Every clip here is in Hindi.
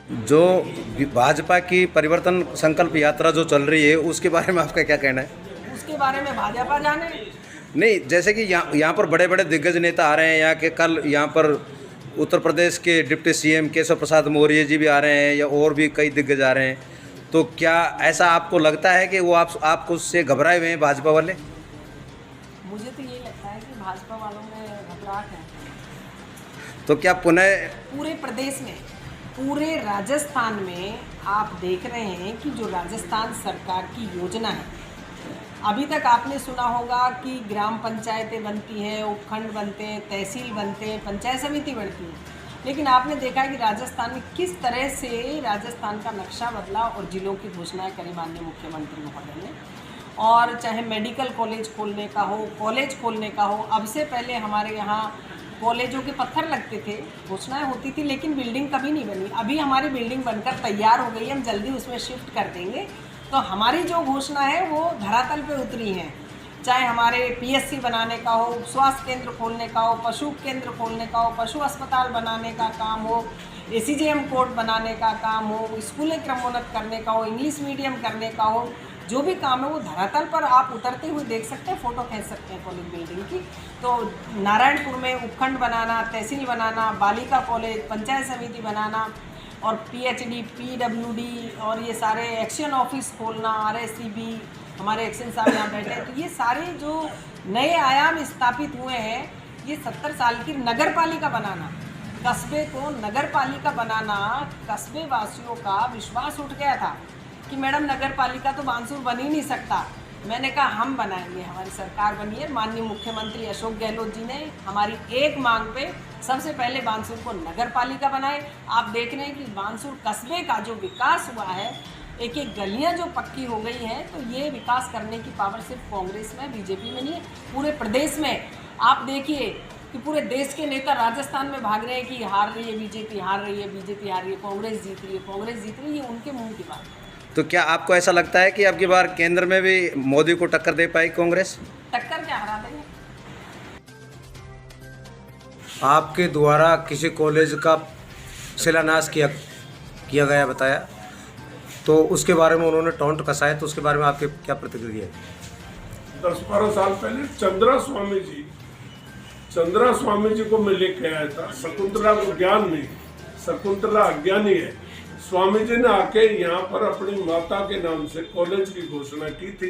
जो भाजपा की परिवर्तन संकल्प यात्रा जो चल रही है उसके बारे में आपका क्या कहना है? उसके बारे में भाजपा जाने। नहीं, जैसे कि यहाँ पर बड़े बड़े दिग्गज नेता आ रहे हैं, यहाँ के कल यहाँ पर उत्तर प्रदेश के डिप्टी सीएम केशव प्रसाद मौर्य जी भी आ रहे हैं, या और भी कई दिग्गज आ रहे हैं। तो क्या ऐसा आपको लगता है कि वो आपको उससे घबराए हुए हैं भाजपा वाले? मुझे तो यही लगता है कि भाजपा वालों में घबराहट है। तो क्या पुनः पूरे प्रदेश में, पूरे राजस्थान में आप देख रहे हैं कि जो राजस्थान सरकार की योजना है, अभी तक आपने सुना होगा कि ग्राम पंचायतें बनती हैं, उपखंड बनते हैं, तहसील बनते हैं, पंचायत समिति बनती है, लेकिन आपने देखा है कि राजस्थान में किस तरह से राजस्थान का नक्शा बदला और जिलों की घोषणाएं करी माननीय मुख्यमंत्री महोदय ने। और चाहे मेडिकल कॉलेज खोलने का हो, कॉलेज खोलने का हो, अब से पहले हमारे यहाँ कॉलेजों के पत्थर लगते थे, घोषणाएं होती थी, लेकिन बिल्डिंग कभी नहीं बनी। अभी हमारी बिल्डिंग बनकर तैयार हो गई है, हम जल्दी उसमें शिफ्ट कर देंगे। तो हमारी जो घोषणा है वो धरातल पे उतरी हैं। चाहे हमारे पीएससी बनाने का हो, स्वास्थ्य केंद्र खोलने का हो, पशु केंद्र खोलने का हो, पशु अस्पताल बनाने का काम हो, एसीजेएम कोर्ट बनाने का काम हो, स्कूलें क्रमोन्नत करने का हो, इंग्लिश मीडियम करने का हो, जो भी काम है वो धरातल पर आप उतरते हुए देख सकते हैं, फ़ोटो खींच सकते हैं कॉलेज बिल्डिंग की। तो नारायणपुर में उपखंड बनाना, तहसील बनाना, बालिका कॉलेज, पंचायत समिति बनाना और पीएचडी, पीडब्ल्यूडी और ये सारे एक्शन ऑफिस खोलना, आरएससीबी, हमारे एक्शन साहब यहाँ बैठे हैं। तो ये सारे जो नए आयाम स्थापित हुए हैं, ये 70 साल की नगर पालिका बनाना, कस्बे को नगर पालिका बनाना, कस्बे वासियों का विश्वास उठ गया था कि मैडम नगर पालिका तो बानसूर बन ही नहीं सकता। मैंने कहा हम बनाएंगे, हमारी सरकार बनी है। माननीय मुख्यमंत्री अशोक गहलोत जी ने हमारी एक मांग पे सबसे पहले बानसूर को नगर पालिका बनाए। आप देख रहे हैं कि बानसूर कस्बे का जो विकास हुआ है, एक एक गलियां जो पक्की हो गई हैं, तो ये विकास करने की पावर सिर्फ कांग्रेस में, बीजेपी में नहीं है, पूरे प्रदेश में। आप देखिए कि पूरे देश के नेता राजस्थान में भाग रहे हैं कि हार रही है बीजेपी, हार रही है बीजेपी, हार रही है, कांग्रेस जीत रही है, कांग्रेस जीत रही है, ये उनके मुंह की बात है। तो क्या आपको ऐसा लगता है कि अब की बार केंद्र में भी मोदी को टक्कर दे पाएगी कांग्रेस? टक्कर क्या, हरा देंगे। आपके द्वारा किसी कॉलेज का शिलान्यास किया किया गया बताया, तो उसके बारे में उन्होंने टोंट कसा है, तो उसके बारे में आपकी क्या प्रतिक्रिया है? 10-12 साल पहले चंद्रा स्वामी जी को मैं लेके आया था। शकुंतला को ज्ञान नहीं, शकुंतला अज्ञानी है। स्वामी जी ने आके यहाँ पर अपनी माता के नाम से कॉलेज की घोषणा की थी।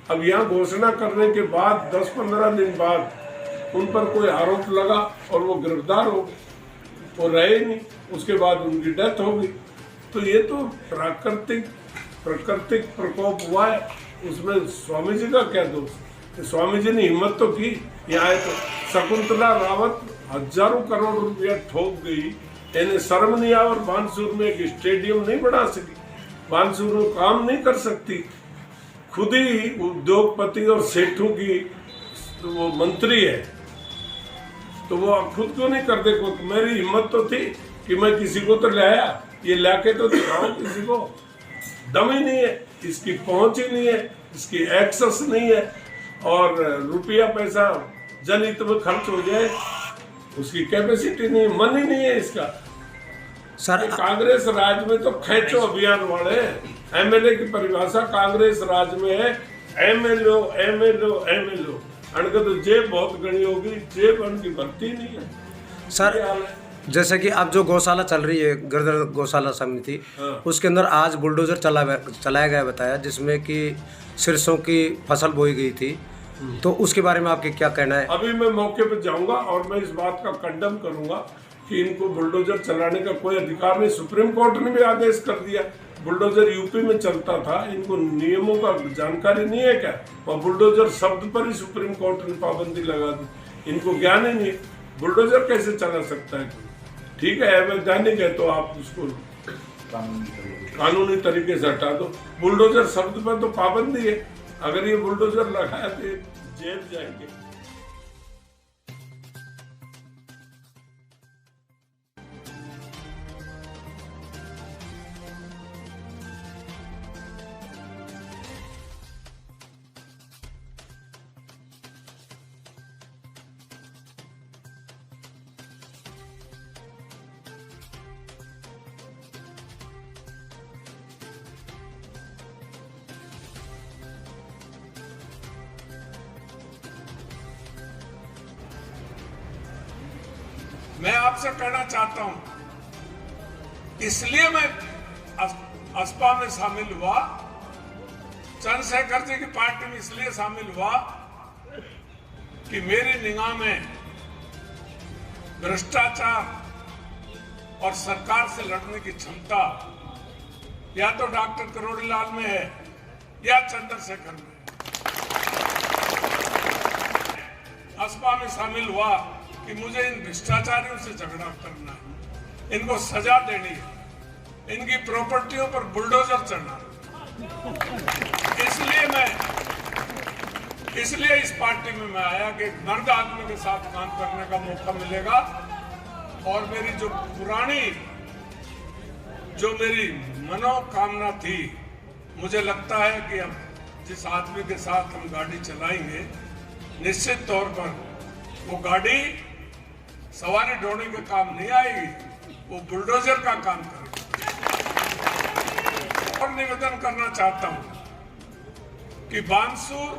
अब यहाँ घोषणा करने के बाद 10-15 दिन बाद उन पर कोई आरोप लगा और वो गिरफ्तार हो गए, वो रहे नहीं, उसके बाद उनकी डेथ हो गई। तो ये तो प्राकृतिक प्रकोप हुआ है, उसमें स्वामी जी का क्या दोष? स्वामी जी ने हिम्मत तो की, यहाँ आए तो शकुंतला रावत हजारों करोड़ रुपया ठोक गई, इन्हें शर्म नहीं आया और बानसूर में एक स्टेडियम नहीं बना सकी, बानसूर में काम नहीं कर सकती। खुद ही उद्योगपति और सेठों की तो वो मंत्री है, तो वो खुद क्यों नहीं करते? मेरी हिम्मत तो थी कि मैं किसी को तो लाया, ये लाके तो दिखाओ किसी को। दम ही नहीं है, इसकी पहुंच ही नहीं है, इसकी एक्सेस नहीं है, और रुपया पैसा जनहित में खर्च हो जाए उसकी कैपेसिटी नहीं, मन ही नहीं है इसका। सर कांग्रेस राज में तो खेचो अभियान वाले एमएलए की परिभाषा कांग्रेस राज में है, एमएलए अनका तो जेब बहुत गणी होगी, जेब उनकी भर्ती नहीं है। सर जैसे कि अब जो गौशाला चल रही है, गिरधर गौशाला समिति, हाँ। उसके अंदर आज बुलडोजर चलाया गया बताया, जिसमें कि सरसों की फसल बोई गई थी, तो उसके बारे में आपके क्या कहना है? अभी मैं मौके पर जाऊंगा और मैं इस बात का कंडम करूंगा कि इनको बुलडोजर चलाने का कोई अधिकार नहीं। सुप्रीम कोर्ट ने भी आदेश कर दिया, बुलडोजर यूपी में चलता था, इनको नियमों का जानकारी नहीं है क्या? और बुलडोजर शब्द पर ही सुप्रीम कोर्ट ने पाबंदी लगा दी, इनको ज्ञान ही नहीं, बुलडोजर कैसे चला सकता है? ठीक है, अवैधानिक है तो आप उसको कानूनी तरीके से हटा दो। बुलडोजर शब्द पर तो पाबंदी है, अगर ये बुलडोजर लगाया तो जेल जाएंगे। आपसे कहना चाहता हूं, इसलिए मैं असपा में शामिल हुआ, चंद्रशेखर जी की पार्टी में इसलिए शामिल हुआ कि मेरी निगाह में भ्रष्टाचार और सरकार से लड़ने की क्षमता या तो डॉक्टर करोड़ीलाल में है या चंद्रशेखर में। असपा में शामिल हुआ कि मुझे इन भ्रष्टाचारियों से झगड़ा करना है, इनको सजा देनी है, इनकी प्रॉपर्टियों पर बुलडोजर चढ़ना। इसलिए इस पार्टी में मैं आया कि एक मर्द आदमी के साथ काम करने का मौका मिलेगा और मेरी जो मेरी मनोकामना थी, मुझे लगता है कि हम जिस आदमी के साथ हम गाड़ी चलाएंगे, निश्चित तौर पर वो गाड़ी सवारी ढोने के काम नहीं आएगी, वो बुलडोजर का काम करेगी। और निवेदन करना चाहता हूं कि बानसूर